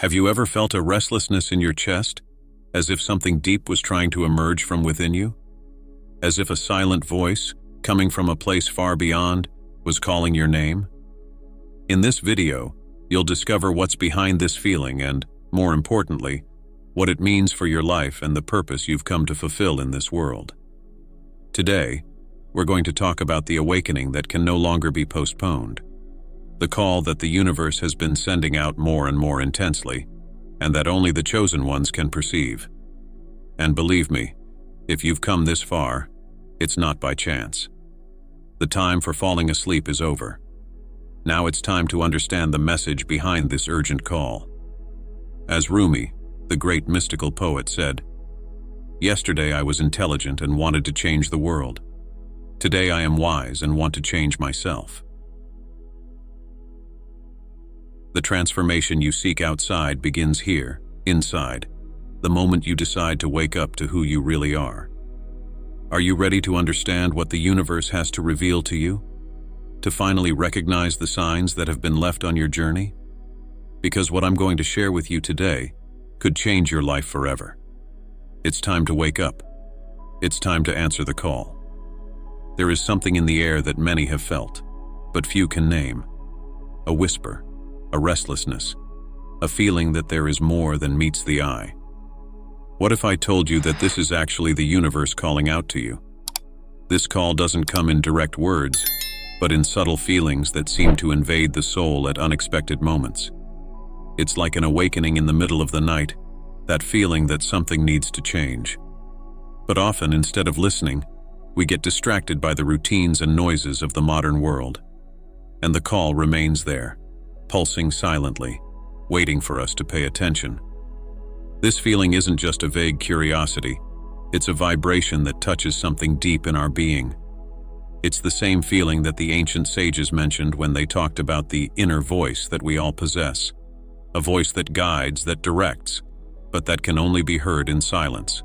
Have you ever felt a restlessness in your chest, as if something deep was trying to emerge from within you? As if a silent voice, coming from a place far beyond, was calling your name? In this video, you'll discover what's behind this feeling and, more importantly, what it means for your life and the purpose you've come to fulfill in this world. Today, we're going to talk about the awakening that can no longer be postponed, the call that the universe has been sending out more and more intensely, and that only the chosen ones can perceive. And believe me, if you've come this far, it's not by chance. The time for falling asleep is over. Now it's time to understand the message behind this urgent call. As Rumi, the great mystical poet, said, "Yesterday I was intelligent and wanted to change the world. Today I am wise and want to change myself." The transformation you seek outside begins here, inside, the moment you decide to wake up to who you really are. Are you ready to understand what the universe has to reveal to you? To finally recognize the signs that have been left on your journey? Because what I'm going to share with you today could change your life forever. It's time to wake up. It's time to answer the call. There is something in the air that many have felt, but few can name. A whisper, a restlessness, a feeling that there is more than meets the eye. What if I told you that this is actually the universe calling out to you? This call doesn't come in direct words, but in subtle feelings that seem to invade the soul at unexpected moments. It's like an awakening in the middle of the night, that feeling that something needs to change. But often, instead of listening, we get distracted by the routines and noises of the modern world. And the call remains there, pulsing silently, waiting for us to pay attention. This feeling isn't just a vague curiosity, it's a vibration that touches something deep in our being. It's the same feeling that the ancient sages mentioned when they talked about the inner voice that we all possess, a voice that guides, that directs, but that can only be heard in silence.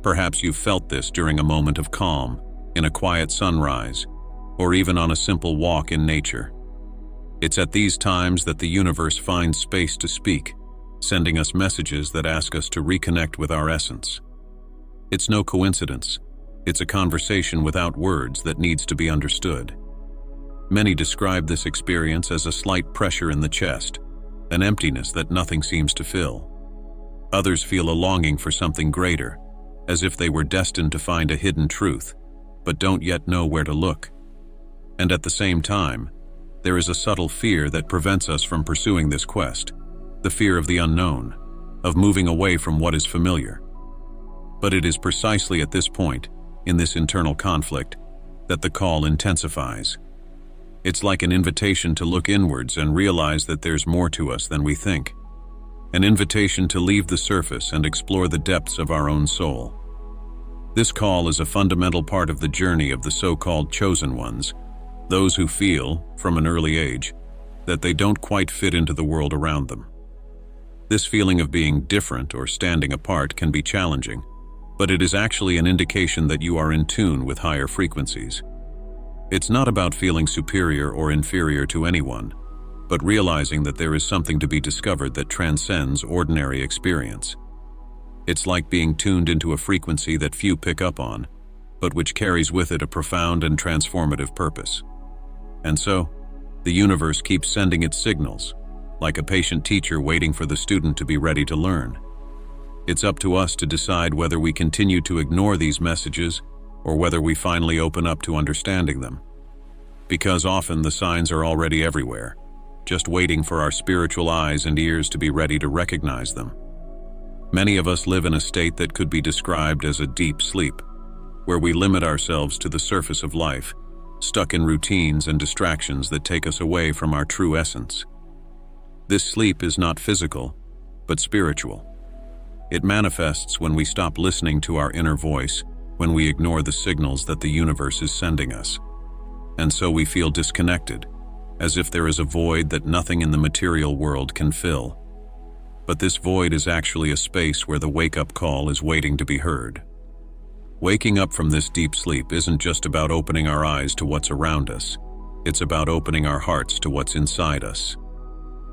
Perhaps you've felt this during a moment of calm, in a quiet sunrise, or even on a simple walk in nature. It's at these times that the universe finds space to speak, sending us messages that ask us to reconnect with our essence. It's no coincidence. It's a conversation without words that needs to be understood. Many describe this experience as a slight pressure in the chest, an emptiness that nothing seems to fill. Others feel a longing for something greater, as if they were destined to find a hidden truth, but don't yet know where to look. And at the same time, there is a subtle fear that prevents us from pursuing this quest, the fear of the unknown, of moving away from what is familiar. But it is precisely at this point, in this internal conflict, that the call intensifies. It's like an invitation to look inwards and realize that there's more to us than we think. An invitation to leave the surface and explore the depths of our own soul. This call is a fundamental part of the journey of the so-called chosen ones, those who feel, from an early age, that they don't quite fit into the world around them. This feeling of being different or standing apart can be challenging, but it is actually an indication that you are in tune with higher frequencies. It's not about feeling superior or inferior to anyone, but realizing that there is something to be discovered that transcends ordinary experience. It's like being tuned into a frequency that few pick up on, but which carries with it a profound and transformative purpose. And so, the universe keeps sending its signals, like a patient teacher waiting for the student to be ready to learn. It's up to us to decide whether we continue to ignore these messages or whether we finally open up to understanding them. Because often the signs are already everywhere, just waiting for our spiritual eyes and ears to be ready to recognize them. Many of us live in a state that could be described as a deep sleep, where we limit ourselves to the surface of life, stuck in routines and distractions that take us away from our true essence. This sleep is not physical, but spiritual. It manifests when we stop listening to our inner voice, when we ignore the signals that the universe is sending us. And so we feel disconnected, as if there is a void that nothing in the material world can fill. But this void is actually a space where the wake-up call is waiting to be heard. Waking up from this deep sleep isn't just about opening our eyes to what's around us. It's about opening our hearts to what's inside us.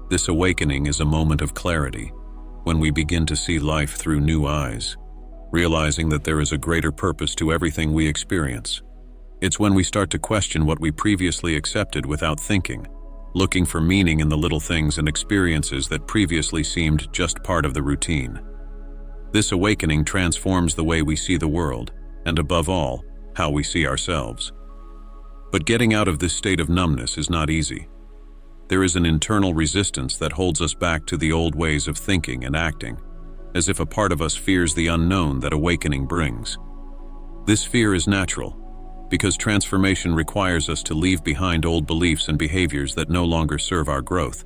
This awakening is a moment of clarity, when we begin to see life through new eyes, realizing that there is a greater purpose to everything we experience. It's when we start to question what we previously accepted without thinking, looking for meaning in the little things and experiences that previously seemed just part of the routine. This awakening transforms the way we see the world, and above all, how we see ourselves. But getting out of this state of numbness is not easy. There is an internal resistance that holds us back to the old ways of thinking and acting, as if a part of us fears the unknown that awakening brings. This fear is natural, because transformation requires us to leave behind old beliefs and behaviors that no longer serve our growth.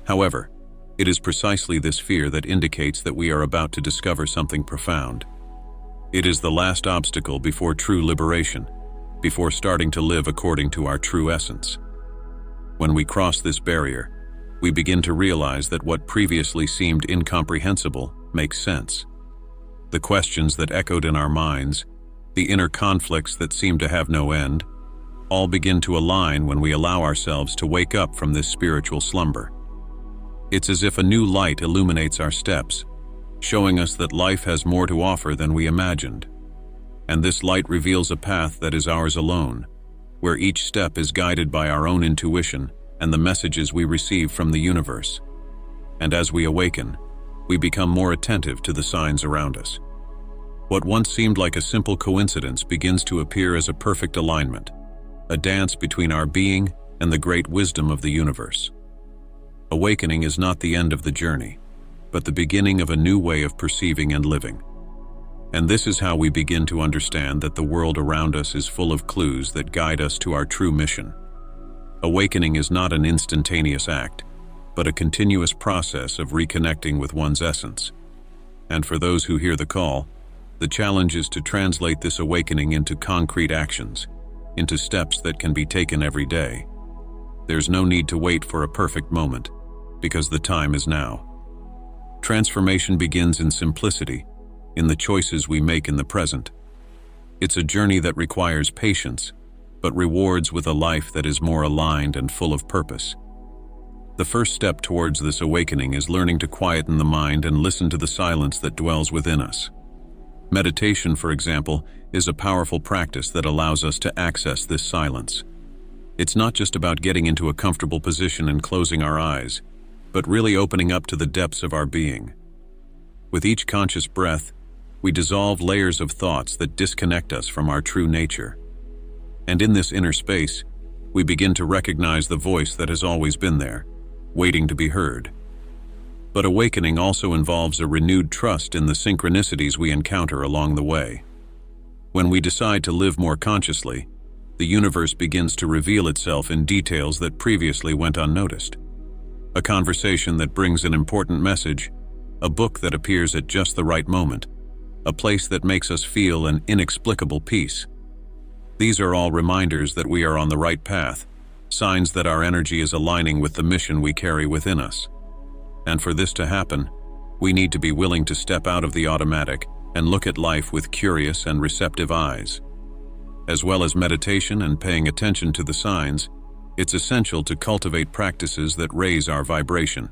However, it is precisely this fear that indicates that we are about to discover something profound. It is the last obstacle before true liberation, before starting to live according to our true essence. When we cross this barrier, we begin to realize that what previously seemed incomprehensible makes sense. The questions that echoed in our minds, the inner conflicts that seem to have no end, all begin to align when we allow ourselves to wake up from this spiritual slumber. It's as if a new light illuminates our steps, showing us that life has more to offer than we imagined. And this light reveals a path that is ours alone, where each step is guided by our own intuition and the messages we receive from the universe. And as we awaken, we become more attentive to the signs around us. What once seemed like a simple coincidence begins to appear as a perfect alignment, a dance between our being and the great wisdom of the universe. Awakening is not the end of the journey, but the beginning of a new way of perceiving and living. And this is how we begin to understand that the world around us is full of clues that guide us to our true mission. Awakening is not an instantaneous act, but a continuous process of reconnecting with one's essence. And for those who hear the call, the challenge is to translate this awakening into concrete actions, into steps that can be taken every day. There's no need to wait for a perfect moment, because the time is now. Transformation begins in simplicity, in the choices we make in the present. It's a journey that requires patience, but rewards with a life that is more aligned and full of purpose. The first step towards this awakening is learning to quieten the mind and listen to the silence that dwells within us. Meditation, for example, is a powerful practice that allows us to access this silence. It's not just about getting into a comfortable position and closing our eyes, but really opening up to the depths of our being. With each conscious breath, we dissolve layers of thoughts that disconnect us from our true nature. And in this inner space, we begin to recognize the voice that has always been there, waiting to be heard. But awakening also involves a renewed trust in the synchronicities we encounter along the way. When we decide to live more consciously, the universe begins to reveal itself in details that previously went unnoticed. A conversation that brings an important message, a book that appears at just the right moment, a place that makes us feel an inexplicable peace. These are all reminders that we are on the right path, signs that our energy is aligning with the mission we carry within us. And for this to happen, we need to be willing to step out of the automatic and look at life with curious and receptive eyes. As well as meditation and paying attention to the signs, it's essential to cultivate practices that raise our vibration.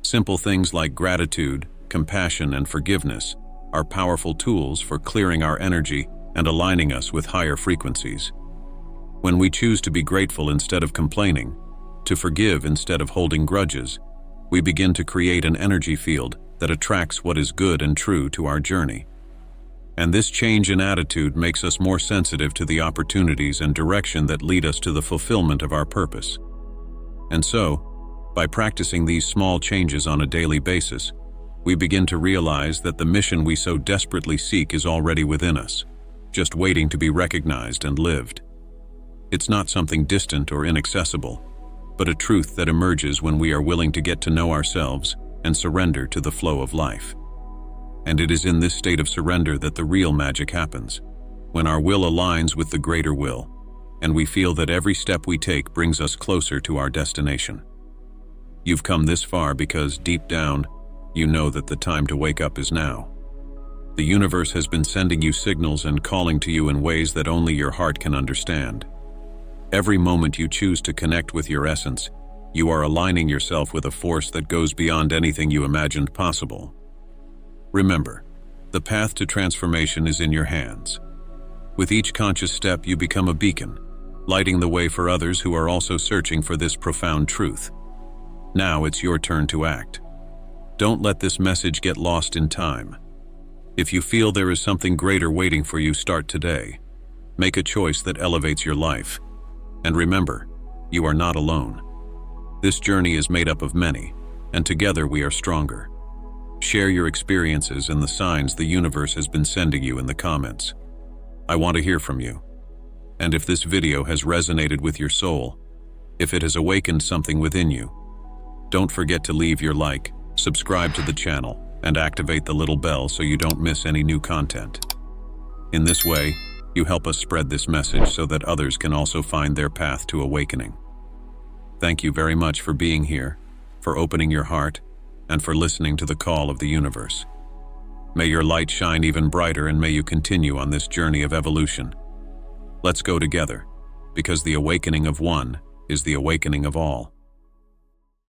Simple things like gratitude, compassion, and forgiveness are powerful tools for clearing our energy and aligning us with higher frequencies. When we choose to be grateful instead of complaining, to forgive instead of holding grudges, we begin to create an energy field that attracts what is good and true to our journey. And this change in attitude makes us more sensitive to the opportunities and direction that lead us to the fulfillment of our purpose. And so, by practicing these small changes on a daily basis, we begin to realize that the mission we so desperately seek is already within us, just waiting to be recognized and lived. It's not something distant or inaccessible, but a truth that emerges when we are willing to get to know ourselves and surrender to the flow of life. And it is in this state of surrender that the real magic happens, when our will aligns with the greater will, and we feel that every step we take brings us closer to our destination. You've come this far because, deep down, you know that the time to wake up is now. The universe has been sending you signals and calling to you in ways that only your heart can understand. Every moment you choose to connect with your essence, You are aligning yourself with a force that goes beyond anything you imagined possible. Remember, the path to transformation is in your hands. With each conscious step, you become a beacon, lighting the way for others who are also searching for this profound truth. Now it's your turn to act. Don't let this message get lost in time. If you feel there is something greater waiting for you, start today. Make a choice that elevates your life. And remember, you are not alone. This journey is made up of many, and together we are stronger. Share your experiences and the signs the universe has been sending you in the comments. I want to hear from you. And if this video has resonated with your soul, if it has awakened something within you, don't forget to leave your like, subscribe to the channel, and activate the little bell so you don't miss any new content. In this way, you help us spread this message so that others can also find their path to awakening. Thank you very much for being here, for opening your heart, and for listening to the call of the universe. May your light shine even brighter, and may you continue on this journey of evolution. Let's go together, because the awakening of one is the awakening of all.